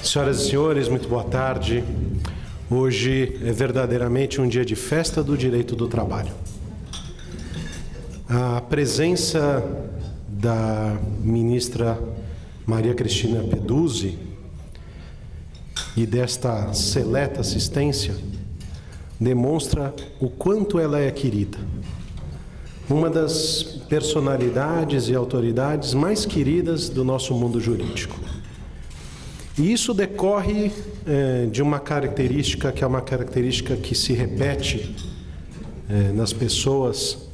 Senhoras e senhores, muito boa tarde. Hoje é verdadeiramente um dia de festa do direito do trabalho. A presença da ministra Maria Cristina Peduzzi e desta seleta assistência demonstra o quanto ela é querida. Uma das personalidades e autoridades mais queridas do nosso mundo jurídico. E isso decorre de uma característica que é uma característica que se repete nas pessoas,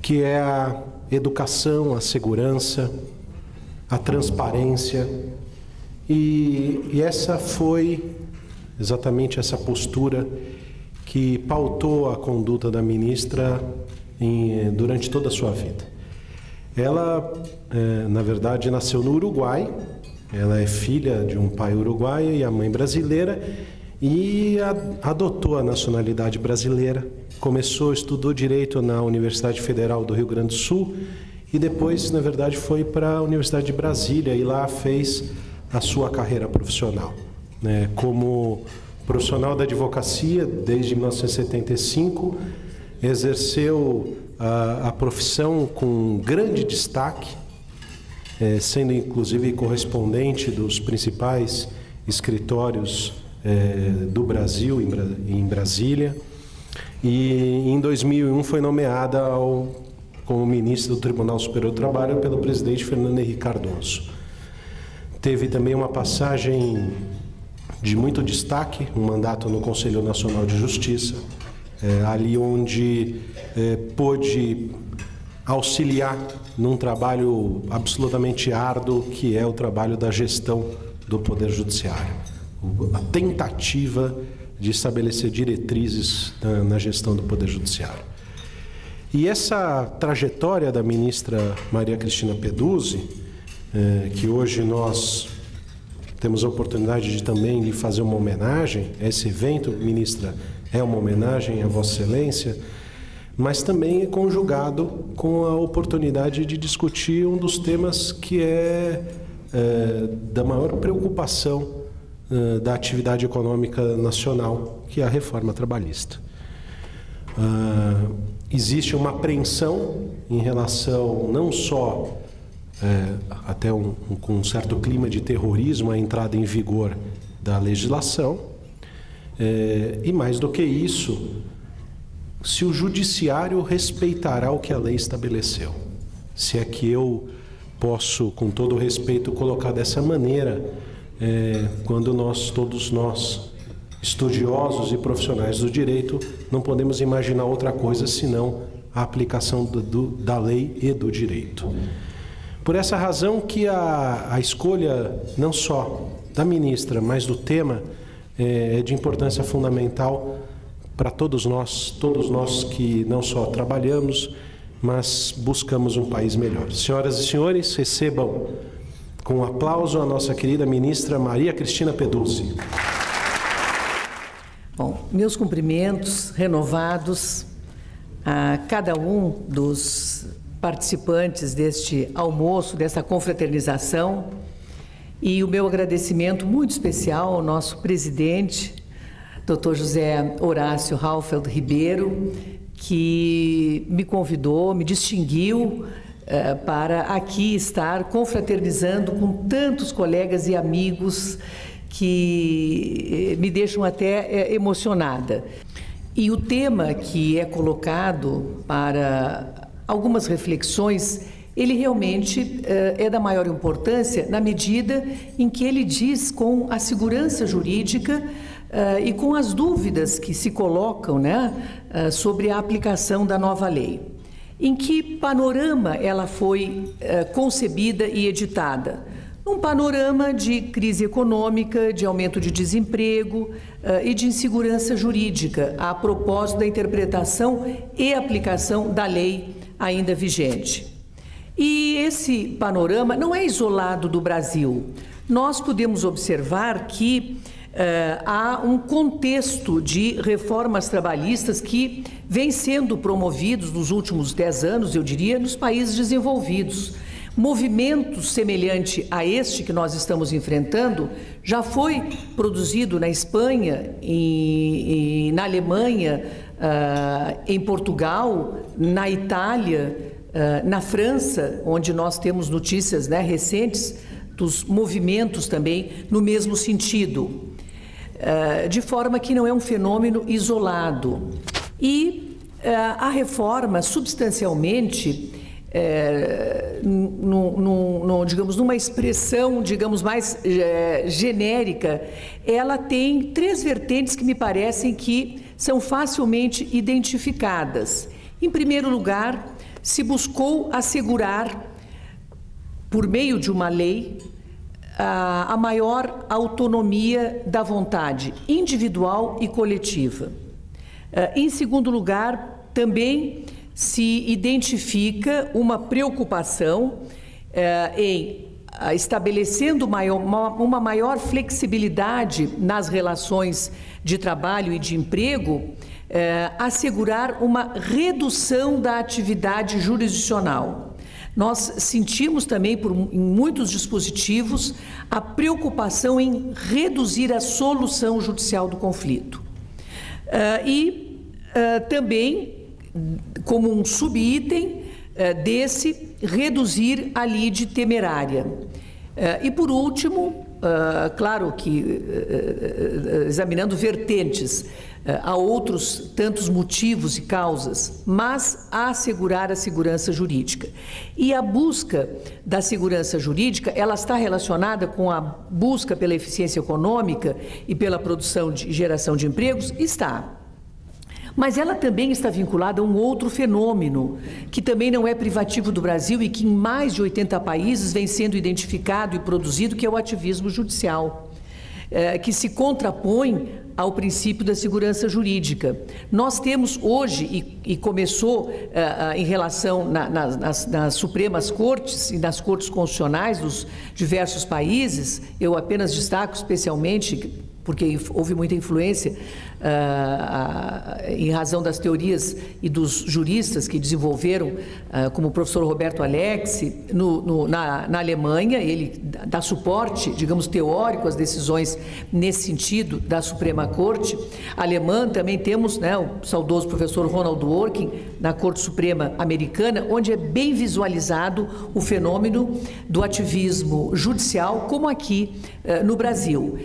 que é a educação, a segurança, a transparência. E essa foi exatamente essa postura que pautou a conduta da ministra durante toda a sua vida. Ela, na verdade, nasceu no Uruguai. Ela é filha de um pai uruguaio e a mãe brasileira e adotou a nacionalidade brasileira. Estudou Direito na Universidade Federal do Rio Grande do Sul e depois, na verdade, foi para a Universidade de Brasília e lá fez a sua carreira profissional. Como profissional da advocacia, desde 1975, exerceu a profissão com grande destaque, sendo inclusive correspondente dos principais escritórios do Brasil, em Brasília. E em 2001 foi nomeada como ministra do Tribunal Superior do Trabalho pelo presidente Fernando Henrique Cardoso. Teve também uma passagem de muito destaque, um mandato no Conselho Nacional de Justiça, ali onde pôde auxiliar num trabalho absolutamente árduo, que é o trabalho da gestão do Poder Judiciário. A tentativa de estabelecer diretrizes na gestão do Poder Judiciário. E essa trajetória da ministra Maria Cristina Peduzzi, que hoje nós temos a oportunidade de também lhe fazer uma homenagem, esse evento, ministra, é uma homenagem a Vossa Excelência, mas também é conjugado com a oportunidade de discutir um dos temas que é da maior preocupação da atividade econômica nacional, que é a reforma trabalhista. Existe uma apreensão em relação não só até com um certo clima de terrorismo à entrada em vigor da legislação, e mais do que isso, se o judiciário respeitará o que a lei estabeleceu. Se é que eu posso, com todo o respeito, colocar dessa maneira, quando todos nós, estudiosos e profissionais do direito, não podemos imaginar outra coisa senão a aplicação da lei e do direito. Por essa razão que a escolha não só da ministra, mas do tema é de importância fundamental para todos nós que não só trabalhamos, mas buscamos um país melhor. Senhoras e senhores, recebam com um aplauso a nossa querida ministra Maria Cristina Peduzzi. Bom, meus cumprimentos renovados a cada um dos participantes deste almoço, desta confraternização, e o meu agradecimento muito especial ao nosso presidente, Dr. José Horácio Raufeld Ribeiro, que me convidou, me distinguiu para aqui estar confraternizando com tantos colegas e amigos que me deixam até emocionada. E o tema que é colocado para algumas reflexões, ele realmente é da maior importância na medida em que ele diz com a segurança jurídica e com as dúvidas que se colocam, sobre a aplicação da nova lei. Em que panorama ela foi concebida e editada? Um panorama de crise econômica, de aumento de desemprego e de insegurança jurídica, a propósito da interpretação e aplicação da lei ainda vigente. E esse panorama não é isolado do Brasil. Nós podemos observar que há um contexto de reformas trabalhistas que vem sendo promovidos nos últimos 10 anos, eu diria, nos países desenvolvidos. Movimento semelhante a este que nós estamos enfrentando já foi produzido na Espanha, na Alemanha, em Portugal, na Itália, na França, onde nós temos notícias, né, recentes dos movimentos também no mesmo sentido, de forma que não é um fenômeno isolado. E a reforma, substancialmente, digamos, numa expressão, digamos, mais genérica, ela tem 3 vertentes que me parecem que são facilmente identificadas. Em primeiro lugar, se buscou assegurar, por meio de uma lei, a maior autonomia da vontade individual e coletiva. Em segundo lugar, também se identifica uma preocupação em estabelecendo uma maior flexibilidade nas relações de trabalho e de emprego, assegurar uma redução da atividade jurisdicional. Nós sentimos também, em muitos dispositivos, a preocupação em reduzir a solução judicial do conflito. Também, como um subitem desse, reduzir a lide temerária. E, por último, claro que, examinando vertentes, há outros tantos motivos e causas, mas a assegurar a segurança jurídica. E a busca da segurança jurídica, ela está relacionada com a busca pela eficiência econômica e pela produção e geração de empregos? Está. Mas ela também está vinculada a um outro fenômeno, que também não é privativo do Brasil e que em mais de 80 países vem sendo identificado e produzido, que é o ativismo judicial, que se contrapõe ao princípio da segurança jurídica. Nós temos hoje, e começou em relação nas Supremas Cortes e nas Cortes Constitucionais dos diversos países, eu apenas destaco especialmente, porque houve muita influência em razão das teorias e dos juristas que desenvolveram, como o professor Roberto Alexi, na Alemanha. Ele dá suporte, digamos, teórico às decisões nesse sentido da Suprema Corte alemã. Também temos, né, o saudoso professor Ronald Dworkin, na Corte Suprema Americana, onde é bem visualizado o fenômeno do ativismo judicial, como aqui no Brasil.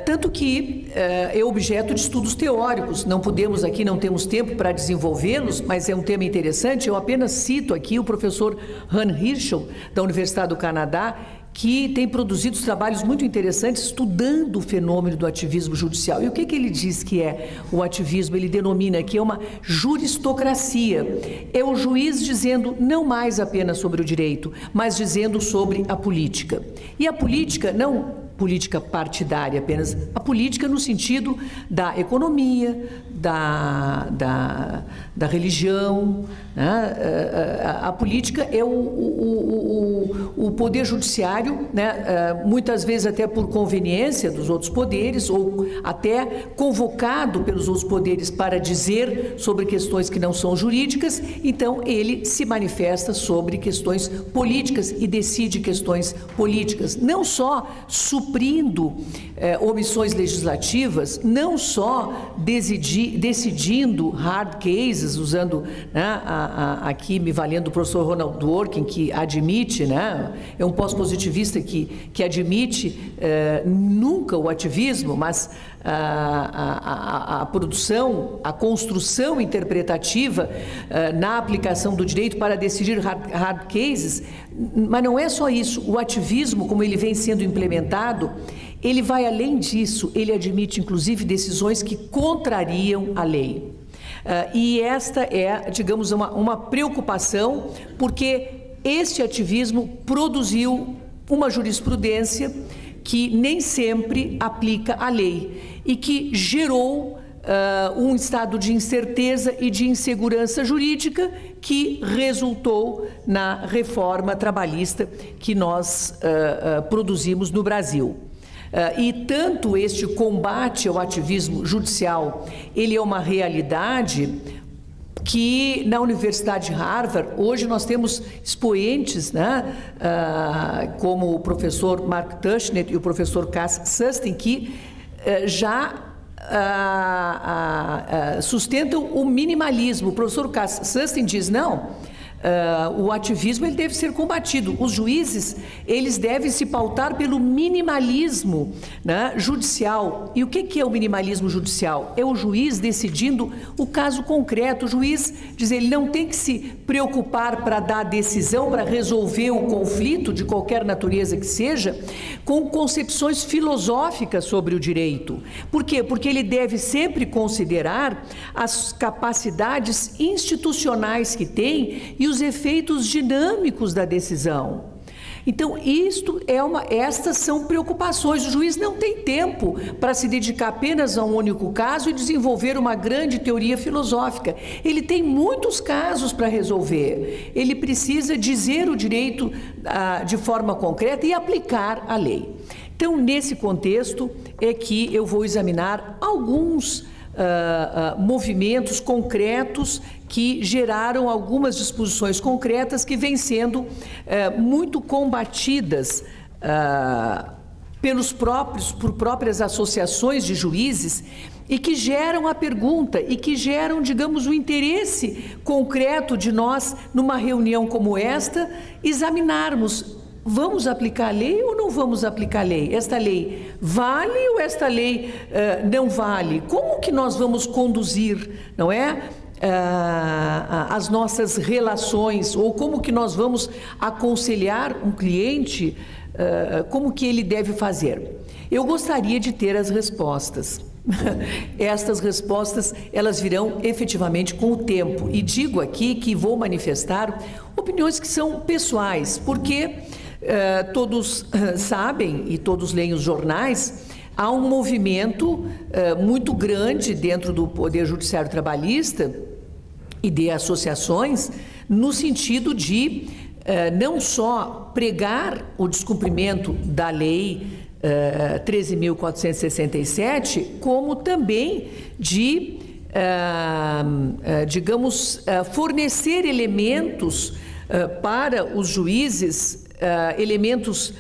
Tanto que é objeto de estudos teóricos. Não podemos aqui, não temos tempo para desenvolvê-los, mas é um tema interessante. Eu apenas cito aqui o professor Han Hirschel, da Universidade do Canadá, que tem produzido trabalhos muito interessantes estudando o fenômeno do ativismo judicial. E o que ele diz que é o ativismo? Ele denomina que é uma juristocracia. É o juiz dizendo não mais apenas sobre o direito, mas dizendo sobre a política. E a política não política partidária apenas, a política no sentido da economia, da religião, né? A política é o poder judiciário, né? Muitas vezes até por conveniência dos outros poderes, ou até convocado pelos outros poderes para dizer sobre questões que não são jurídicas, então ele se manifesta sobre questões políticas e decide questões políticas, não só suprindo omissões legislativas, não só decidindo hard cases, usando, né, aqui me valendo do professor Ronald Dworkin, que admite, né, é um pós-positivista que admite nunca o ativismo, mas a produção, a construção interpretativa na aplicação do direito para decidir hard cases. Mas não é só isso. O ativismo, como ele vem sendo implementado, ele vai além disso. Ele admite, inclusive, decisões que contrariam a lei. E esta é, digamos, uma preocupação, porque este ativismo produziu uma jurisprudência que nem sempre aplica a lei e que gerou um estado de incerteza e de insegurança jurídica que resultou na reforma trabalhista que nós produzimos no Brasil. E tanto este combate ao ativismo judicial, ele é uma realidade que na Universidade de Harvard, hoje nós temos expoentes, né, como o professor Mark Tushnet e o professor Cass Sunstein, que já sustentam o minimalismo. O professor Cass Sunstein diz, não, o ativismo ele deve ser combatido. Os juízes, eles devem se pautar pelo minimalismo, né, judicial. E o que é o minimalismo judicial? É o juiz decidindo o caso concreto. O juiz, diz ele, não tem que se preocupar para dar a decisão, para resolver o conflito de qualquer natureza que seja, com concepções filosóficas sobre o direito. Por quê? Porque ele deve sempre considerar as capacidades institucionais que tem e os efeitos dinâmicos da decisão. Então, estas são preocupações. O juiz não tem tempo para se dedicar apenas a um único caso e desenvolver uma grande teoria filosófica. Ele tem muitos casos para resolver. Ele precisa dizer o direito de forma concreta e aplicar a lei. Então, nesse contexto é que eu vou examinar alguns movimentos concretos que geraram algumas disposições concretas que vêm sendo muito combatidas por próprias associações de juízes e que geram a pergunta e que geram, digamos, o interesse concreto de nós, numa reunião como esta, examinarmos: vamos aplicar a lei ou não vamos aplicar a lei? Esta lei vale ou esta lei não vale? Como que nós vamos conduzir, não é? As nossas relações, ou como que nós vamos aconselhar um cliente, como que ele deve fazer? Eu gostaria de ter as respostas. Estas respostas, elas virão efetivamente com o tempo. E digo aqui que vou manifestar opiniões que são pessoais, porque todos sabem e todos leem os jornais, há um movimento muito grande dentro do Poder Judiciário Trabalhista e de associações, no sentido de não só pregar o descumprimento da lei 13.467, como também de, digamos, fornecer elementos para os juízes, elementos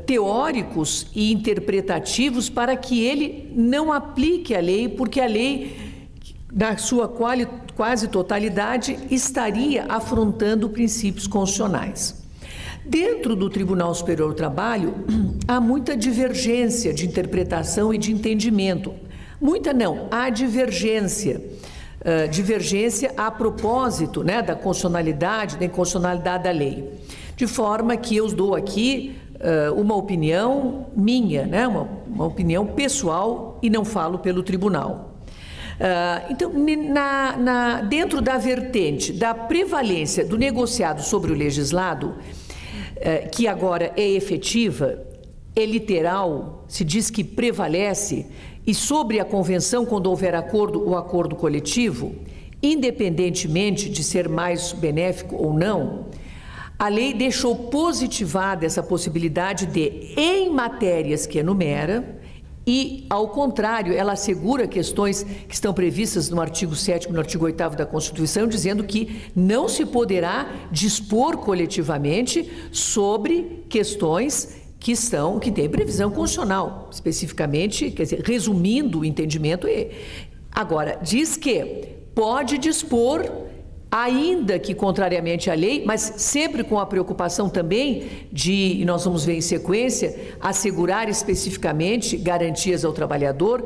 teóricos e interpretativos para que ele não aplique a lei, porque a lei, na sua quase totalidade, estaria afrontando princípios constitucionais. Dentro do Tribunal Superior do Trabalho, há muita divergência de interpretação e de entendimento. Muita não, há divergência. Divergência a propósito, né, da constitucionalidade, da inconstitucionalidade da lei. De forma que eu dou aqui uma opinião minha, né, uma opinião pessoal, e não falo pelo tribunal. Então, dentro da vertente da prevalência do negociado sobre o legislado, que agora é efetiva, é literal, se diz que prevalece, e sobre a convenção, quando houver acordo, o acordo coletivo, independentemente de ser mais benéfico ou não, a lei deixou positivada essa possibilidade de, em matérias que enumera, e, ao contrário, ela assegura questões que estão previstas no artigo 7º e no artigo 8º da Constituição, dizendo que não se poderá dispor coletivamente sobre questões que têm previsão constitucional, especificamente, quer dizer, resumindo o entendimento. Agora, diz que pode dispor, ainda que contrariamente à lei, mas sempre com a preocupação também de, e nós vamos ver em sequência, assegurar especificamente garantias ao trabalhador.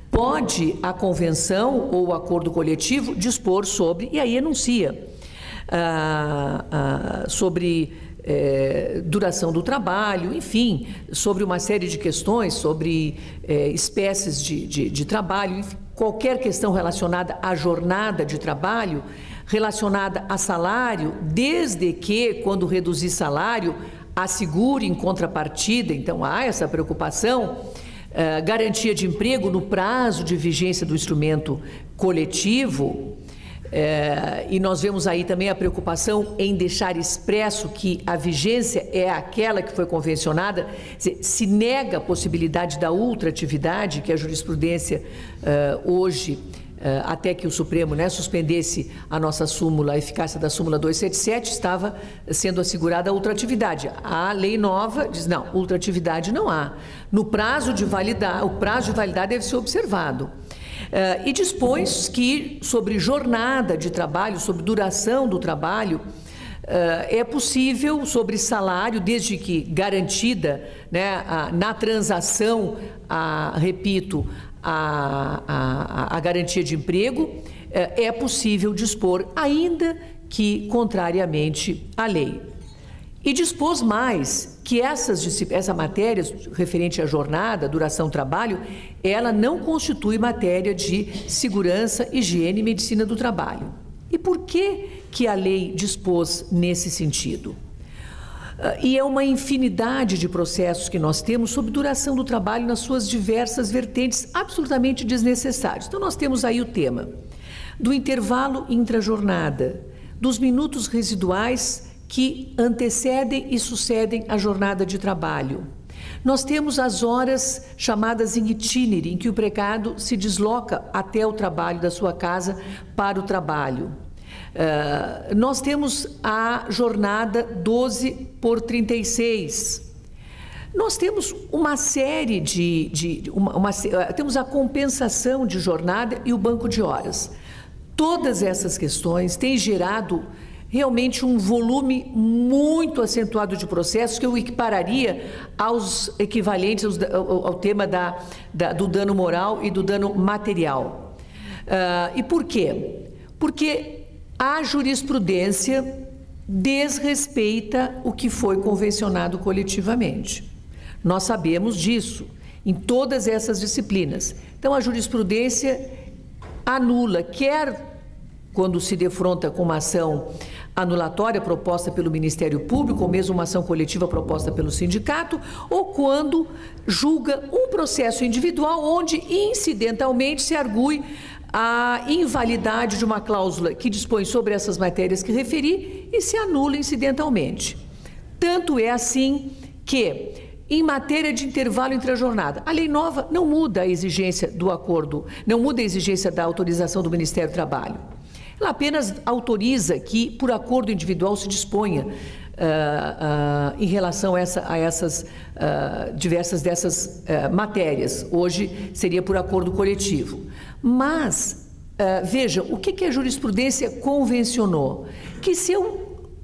Pode a convenção ou o acordo coletivo dispor sobre, e aí enuncia, sobre duração do trabalho, enfim, sobre uma série de questões, sobre espécies de trabalho, enfim, qualquer questão relacionada à jornada de trabalho, relacionada a salário, desde que, quando reduzir salário, assegure em contrapartida. Então, há essa preocupação. Garantia de emprego no prazo de vigência do instrumento coletivo. E nós vemos aí também a preocupação em deixar expresso que a vigência é aquela que foi convencionada. Se nega a possibilidade da ultratividade, que a jurisprudência hoje até que o Supremo, né, suspendesse a nossa súmula, a eficácia da súmula 277, estava sendo assegurada a ultratividade. A lei nova diz, não, ultratividade não há. No prazo de validade, o prazo de validade deve ser observado. E dispõe que sobre jornada de trabalho, sobre duração do trabalho, é possível, sobre salário, desde que garantida, né, na transação, repito, a garantia de emprego, é possível dispor, ainda que contrariamente à lei. E dispôs mais que essa matéria referente à jornada, duração, trabalho, ela não constitui matéria de segurança, higiene e medicina do trabalho. E por que a lei dispôs nesse sentido? E é uma infinidade de processos que nós temos sobre duração do trabalho nas suas diversas vertentes absolutamente desnecessários. Então, nós temos aí o tema do intervalo intrajornada, dos minutos residuais que antecedem e sucedem a jornada de trabalho. Nós temos as horas chamadas in itinere, em que o precário se desloca até o trabalho da sua casa para o trabalho. Nós temos a jornada 12/36. Nós temos uma série temos a compensação de jornada e o banco de horas. Todas essas questões têm gerado realmente um volume muito acentuado de processos que eu equipararia aos equivalentes ao tema do dano moral e do dano material. E por quê? Porque a jurisprudência desrespeita o que foi convencionado coletivamente. Nós sabemos disso em todas essas disciplinas. Então, a jurisprudência anula, quer quando se defronta com uma ação anulatória proposta pelo Ministério Público, ou mesmo uma ação coletiva proposta pelo sindicato, ou quando julga um processo individual onde incidentalmente se argue a invalidade de uma cláusula que dispõe sobre essas matérias que referi e se anula incidentalmente. Tanto é assim que, em matéria de intervalo entre a jornada, a lei nova não muda a exigência do acordo, não muda a exigência da autorização do Ministério do Trabalho. Ela apenas autoriza que, por acordo individual, se disponha em relação a essas diversas dessas matérias. Hoje seria por acordo coletivo. Mas, veja, o que a jurisprudência convencionou? Que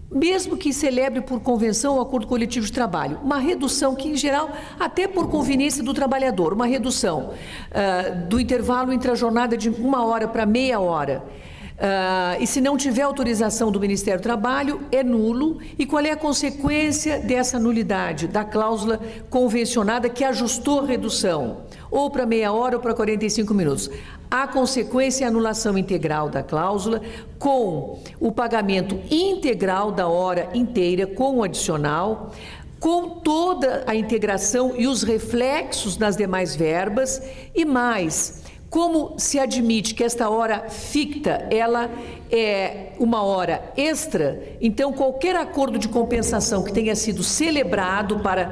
mesmo que celebre por convenção o acordo coletivo de trabalho, uma redução que, em geral, até por conveniência do trabalhador, uma redução do intervalo entre a jornada de 1 hora para meia hora, e se não tiver autorização do Ministério do Trabalho, é nulo. E qual é a consequência dessa nulidade? Da cláusula convencionada que ajustou a redução, ou para meia hora ou para 45 minutos. A consequência é a anulação integral da cláusula, com o pagamento integral da hora inteira, com o adicional, com toda a integração e os reflexos nas demais verbas, e mais, como se admite que esta hora ficta, ela é uma hora extra, então qualquer acordo de compensação que tenha sido celebrado para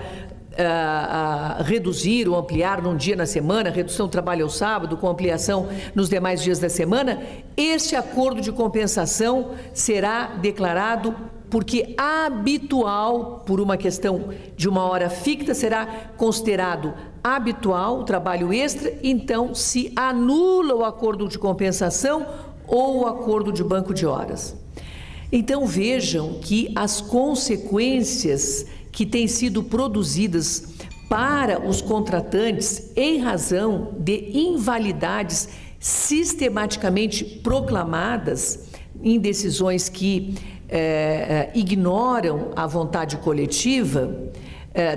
reduzir ou ampliar num dia na semana, redução do trabalho ao sábado, com ampliação nos demais dias da semana, este acordo de compensação será declarado porque habitual, por uma questão de uma hora ficta, será considerado habitual o trabalho extra, então se anula o acordo de compensação ou o acordo de banco de horas. Então vejam que as consequências que têm sido produzidas para os contratantes em razão de invalidades sistematicamente proclamadas em decisões que ignoram a vontade coletiva,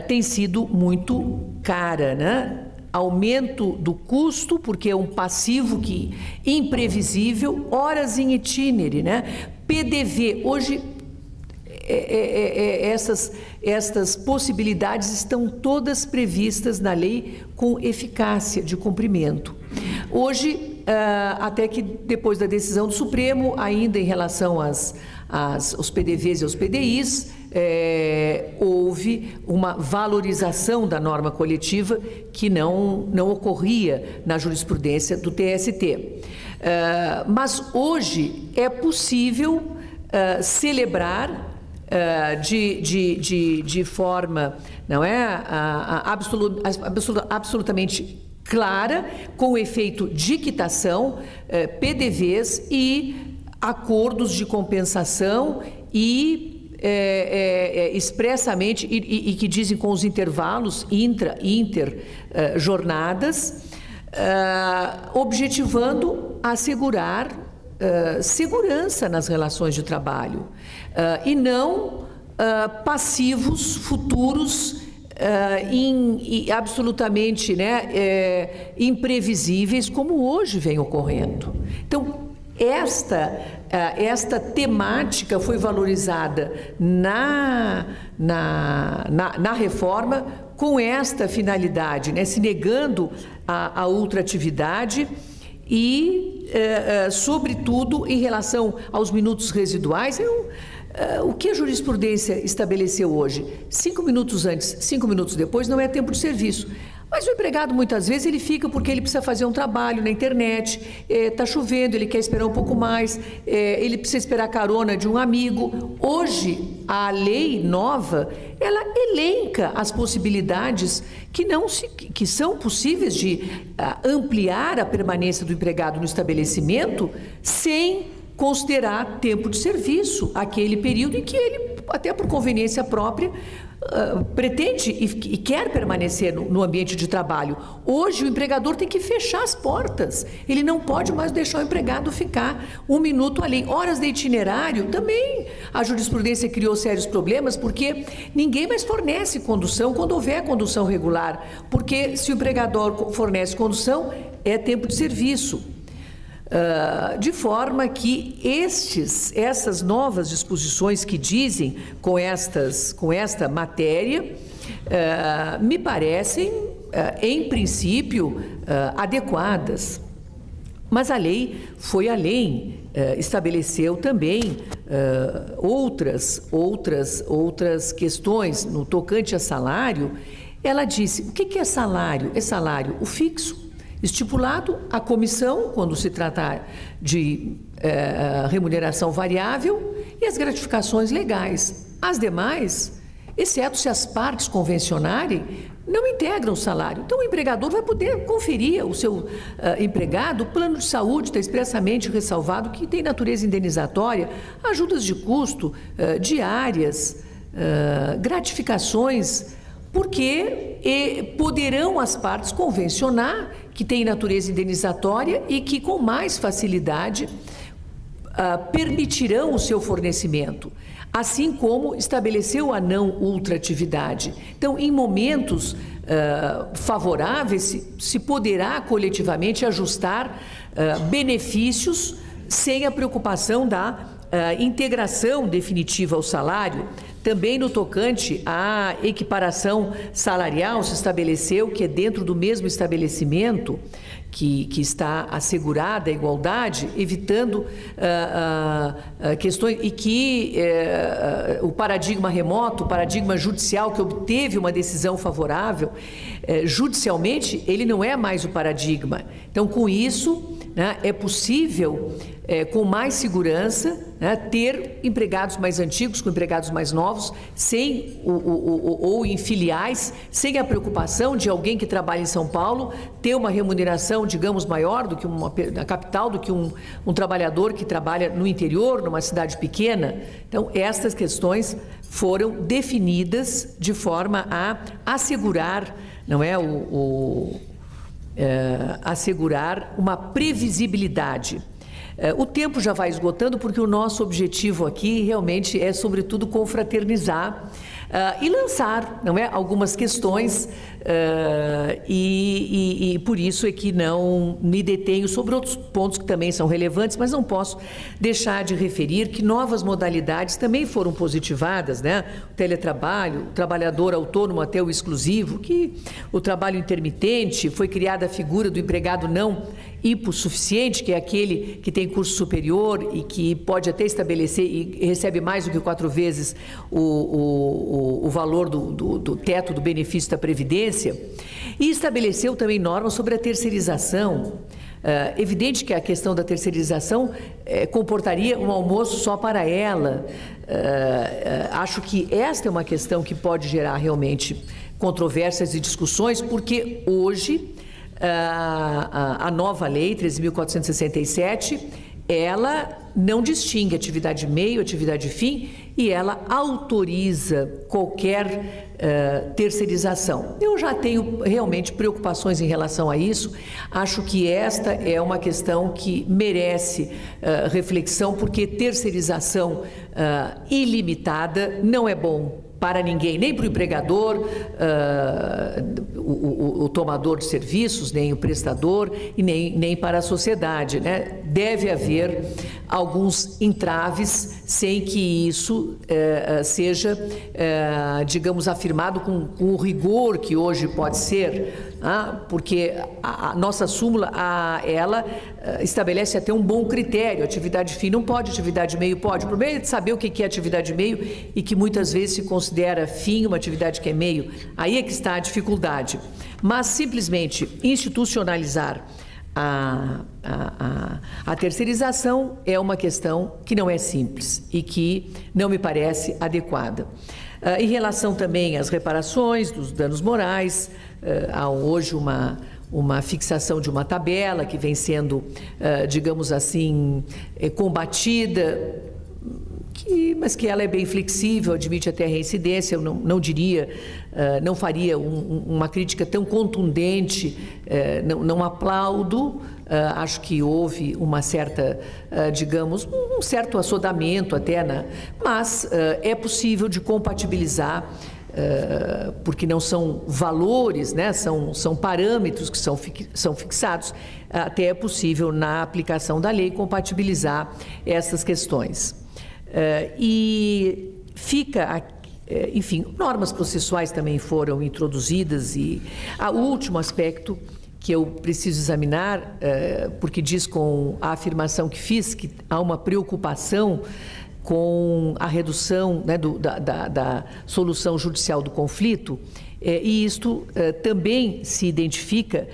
tem sido muito cara, né? Aumento do custo, porque é um passivo imprevisível, horas in itinere, né? PDV, hoje estas possibilidades estão todas previstas na lei com eficácia de cumprimento. Hoje, até que depois da decisão do Supremo, ainda em relação aos PDVs e aos PDIs, houve uma valorização da norma coletiva que não ocorria na jurisprudência do TST. Mas hoje é possível celebrar de forma, não é, absolutamente clara, com efeito de quitação, PDVs e acordos de compensação e expressamente e que dizem com os intervalos inter jornadas, objetivando assegurar segurança nas relações de trabalho e não passivos futuros absolutamente, né, imprevisíveis, como hoje vem ocorrendo. Então, esta temática foi valorizada na reforma com esta finalidade, né, se negando a ultratividade e, sobretudo, em relação aos minutos residuais, o que a jurisprudência estabeleceu hoje? 5 minutos antes, 5 minutos depois, não é tempo de serviço. Mas o empregado, muitas vezes, ele fica porque ele precisa fazer um trabalho na internet, está chovendo, ele quer esperar um pouco mais, ele precisa esperar carona de um amigo. Hoje, a lei nova, ela elenca as possibilidades que são possíveis de ampliar a permanência do empregado no estabelecimento sem considerar tempo de serviço, aquele período em que ele, até por conveniência própria, pretende e quer permanecer no ambiente de trabalho. Hoje o empregador tem que fechar as portas, ele não pode mais deixar o empregado ficar 1 minuto além. Horas de itinerário, também a jurisprudência criou sérios problemas, porque ninguém mais fornece condução quando houver condução regular, porque se o empregador fornece condução, é tempo de serviço. De forma que essas novas disposições que dizem com esta matéria me parecem, em princípio, adequadas. Mas a lei foi além, estabeleceu também outras questões no tocante a salário. Ela disse: o que é salário? É salário o fixo, estipulado a comissão, quando se tratar de remuneração variável, e as gratificações legais. As demais, exceto se as partes convencionarem, não integram o salário. Então, o empregador vai poder conferir ao seu empregado o plano de saúde, está expressamente ressalvado que tem natureza indenizatória, ajudas de custo, diárias, gratificações, porque poderão as partes convencionar que tem natureza indenizatória e que com mais facilidade permitirão o seu fornecimento, assim como estabeleceu a não ultratividade. Então, em momentos favoráveis, se poderá coletivamente ajustar benefícios sem a preocupação da integração definitiva ao salário. Também no tocante à equiparação salarial, se estabeleceu que é dentro do mesmo estabelecimento que está assegurada a igualdade, evitando questões, e que o paradigma remoto, o paradigma judicial que obteve uma decisão favorável, judicialmente ele não é mais o paradigma. Então, com isso, né, é possível, com mais segurança, né, ter empregados mais antigos com empregados mais novos, sem ou em filiais, sem a preocupação de alguém que trabalha em São Paulo ter uma remuneração, digamos, maior do que na capital, do que um trabalhador que trabalha no interior, numa cidade pequena. Então, estas questões foram definidas de forma a assegurar, não é, assegurar uma previsibilidade. O tempo já vai esgotando, porque o nosso objetivo aqui realmente é, sobretudo, confraternizar e lançar, não é, algumas questões, e por isso é que não me detenho sobre outros pontos que também são relevantes, mas não posso deixar de referir que novas modalidades também foram positivadas, né? O teletrabalho, o trabalhador autônomo até o exclusivo, que o trabalho intermitente, foi criada a figura do empregado não hipossuficiente, que é aquele que tem curso superior e que pode até estabelecer e recebe mais do que 4 vezes o valor do teto do benefício da Previdência, e estabeleceu também normas sobre a terceirização, Evidente que a questão da terceirização comportaria um almoço só para ela. Acho que esta é uma questão que pode gerar realmente controvérsias e discussões, porque hoje a nova lei 13.467, ela não distingue atividade meio, atividade fim, e ela autoriza qualquer terceirização. Eu já tenho realmente preocupações em relação a isso. Acho que esta é uma questão que merece reflexão, porque terceirização ilimitada não é bom para ninguém, nem para o empregador, o tomador de serviços, nem o prestador e nem para a sociedade, né? Deve haver alguns entraves sem que isso seja, digamos, afirmado com o rigor que hoje pode ser, porque a nossa súmula, ela estabelece até um bom critério. Atividade fim não pode, atividade meio pode. O problema é de saber o que é atividade meio e que muitas vezes se considera fim uma atividade que é meio. Aí é que está a dificuldade. Mas simplesmente institucionalizar a terceirização é uma questão que não é simples e que não me parece adequada. Em relação também às reparações dos danos morais, há hoje uma fixação de uma tabela que vem sendo, digamos assim, combatida, mas que ela é bem flexível, admite até reincidência. Eu não diria, não faria uma crítica tão contundente, não aplaudo. Acho que houve uma certa, digamos, um certo assodamento até, mas é possível de compatibilizar, porque não são valores, né? São parâmetros que são fixados. Até é possível, na aplicação da lei, compatibilizar essas questões. E fica, enfim, normas processuais também foram introduzidas, e o último aspecto que eu preciso examinar, porque diz com a afirmação que fiz que há uma preocupação com a redução, né, da solução judicial do conflito, e isto também se identifica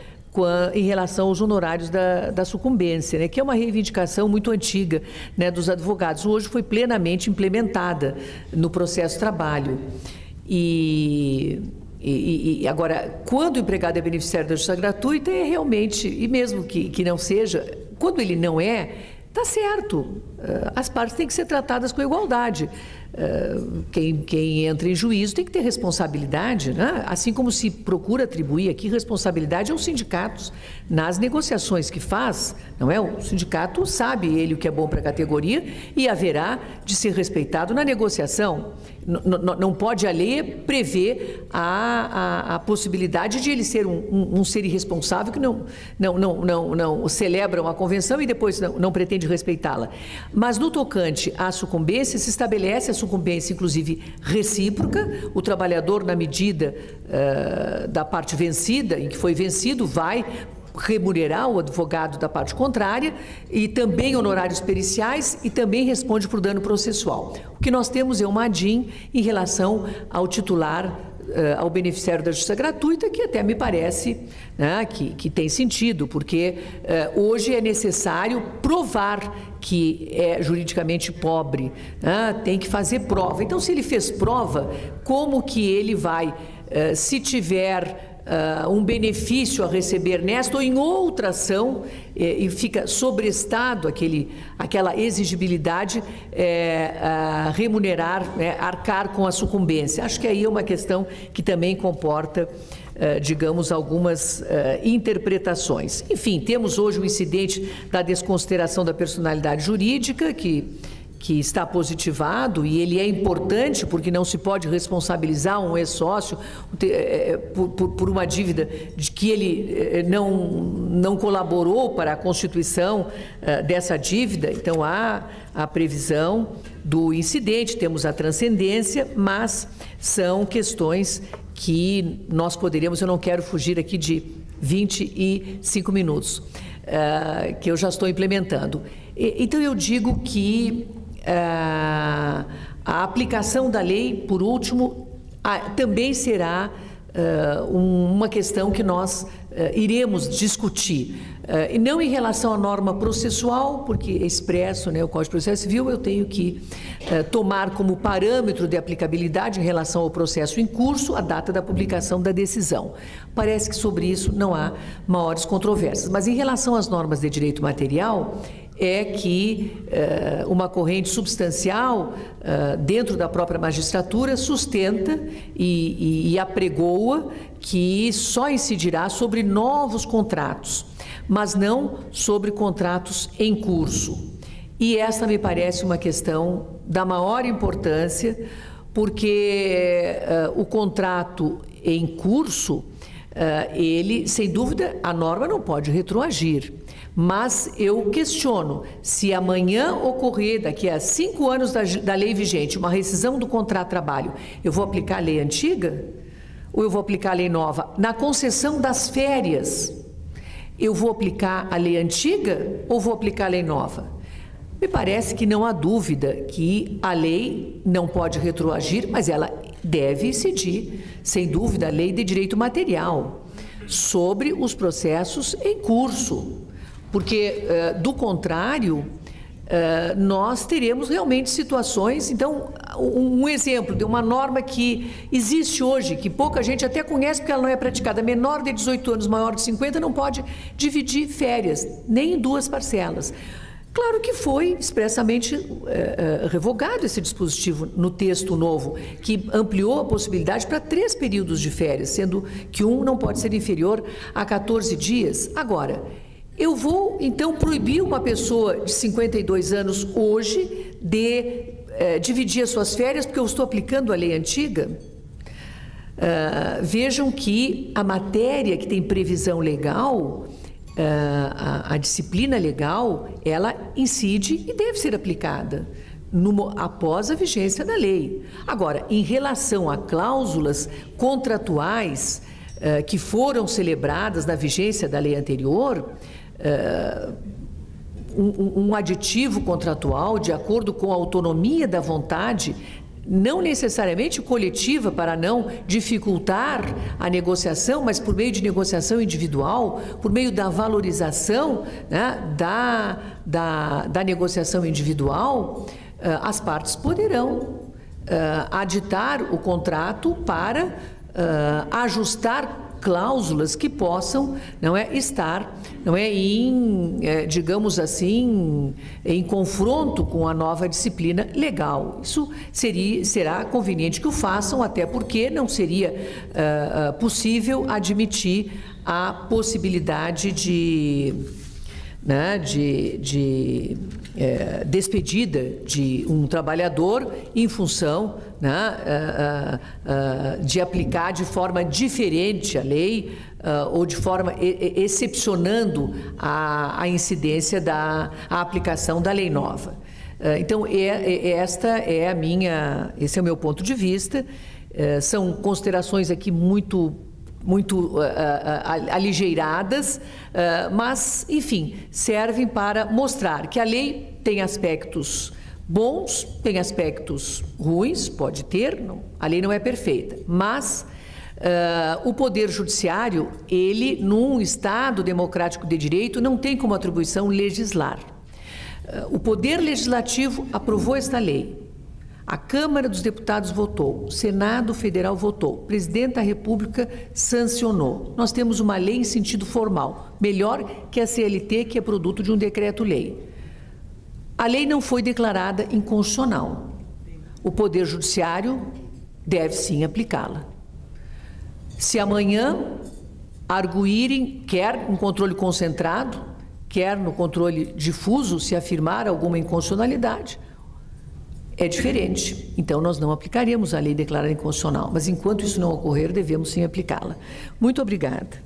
em relação aos honorários da sucumbência, né, que é uma reivindicação muito antiga, né, dos advogados. Hoje foi plenamente implementada no processo de trabalho. E agora, quando o empregado é beneficiário da justiça gratuita, é realmente, e mesmo que não seja, quando ele não é, está certo, as partes têm que ser tratadas com igualdade. Quem entra em juízo tem que ter responsabilidade, né? Assim como se procura atribuir aqui responsabilidade aos sindicatos nas negociações que faz, não é? O sindicato sabe ele o que é bom para a categoria e haverá de ser respeitado na negociação. Não pode a lei prever a possibilidade de ele ser um ser irresponsável que não celebra uma convenção e depois não pretende respeitá-la. Mas no tocante à sucumbência, se estabelece a sucumbência, inclusive, recíproca. O trabalhador, na medida da parte vencida, em que foi vencido, vai remunerar o advogado da parte contrária, e também honorários periciais, e também responde por dano processual. O que nós temos é uma ADIM em relação ao titular, ao beneficiário da justiça gratuita, que até me parece, né, que tem sentido, porque hoje é necessário provar que é juridicamente pobre, né, tem que fazer prova. Então, se ele fez prova, como que ele vai, se tiver um benefício a receber nesta ou em outra ação, e fica sobrestado aquela exigibilidade, remunerar, né, arcar com a sucumbência. Acho que aí é uma questão que também comporta, digamos, algumas interpretações. Enfim, temos hoje o incidente da desconsideração da personalidade jurídica, que está positivado, e ele é importante porque não se pode responsabilizar um ex-sócio por uma dívida de que ele não colaborou para a constituição dessa dívida. Então, há a previsão do incidente, temos a transcendência, mas são questões que nós poderíamos, eu não quero fugir aqui de 25 minutos, que eu já estou implementando. Então, eu digo que a aplicação da lei, por último, também será uma questão que nós iremos discutir. E não em relação à norma processual, porque é expresso, né, o Código de Processo Civil, eu tenho que tomar como parâmetro de aplicabilidade em relação ao processo em curso a data da publicação da decisão. Parece que sobre isso não há maiores controvérsias. Mas em relação às normas de direito material, é que uma corrente substancial dentro da própria magistratura sustenta e apregoa que só incidirá sobre novos contratos, mas não sobre contratos em curso. E essa me parece uma questão da maior importância, porque o contrato em curso, ele, sem dúvida, a norma não pode retroagir. Mas eu questiono, se amanhã ocorrer, daqui a 5 anos da lei vigente, uma rescisão do contrato de trabalho, eu vou aplicar a lei antiga ou eu vou aplicar a lei nova? Na concessão das férias, eu vou aplicar a lei antiga ou vou aplicar a lei nova? Me parece que não há dúvida que a lei não pode retroagir, mas ela deve incidir, sem dúvida, a lei de direito material sobre os processos em curso. Porque, do contrário, nós teremos realmente situações... Então, um exemplo de uma norma que existe hoje, que pouca gente até conhece porque ela não é praticada, menor de 18 anos, maior de 50, não pode dividir férias, nem em 2 parcelas. Claro que foi expressamente revogado esse dispositivo no texto novo, que ampliou a possibilidade para 3 períodos de férias, sendo que um não pode ser inferior a 14 dias. Agora, eu vou, então, proibir uma pessoa de 52 anos hoje de dividir as suas férias porque eu estou aplicando a lei antiga? Vejam que a matéria que tem previsão legal, a disciplina legal, ela incide e deve ser aplicada após a vigência da lei. Agora, em relação a cláusulas contratuais que foram celebradas na vigência da lei anterior, um aditivo contratual de acordo com a autonomia da vontade, não necessariamente coletiva para não dificultar a negociação, mas por meio de negociação individual, por meio da valorização, né, da negociação individual, as partes poderão aditar o contrato para ajustar cláusulas que possam estar digamos assim, em confronto com a nova disciplina legal. Isso será conveniente que o façam, até porque não seria possível admitir a possibilidade de despedida de um trabalhador em função de aplicar de forma diferente a lei ou de forma excepcionando a incidência a aplicação da lei nova. Então, esse é o meu ponto de vista. São considerações aqui muito aligeiradas, mas, enfim, servem para mostrar que a lei tem aspectos bons, tem aspectos ruins, pode ter, a lei não é perfeita, mas o Poder Judiciário, ele, num Estado democrático de direito, não tem como atribuição legislar. O Poder Legislativo aprovou esta lei. A Câmara dos Deputados votou, o Senado Federal votou, o Presidente da República sancionou. Nós temos uma lei em sentido formal, melhor que a CLT, que é produto de um decreto-lei. A lei não foi declarada inconstitucional. O Poder Judiciário deve sim aplicá-la. Se amanhã arguírem, quer no controle concentrado, quer no controle difuso, se afirmar alguma inconstitucionalidade, é diferente. Então, nós não aplicaremos a lei declarada inconstitucional, mas enquanto isso não ocorrer, devemos sim aplicá-la. Muito obrigada.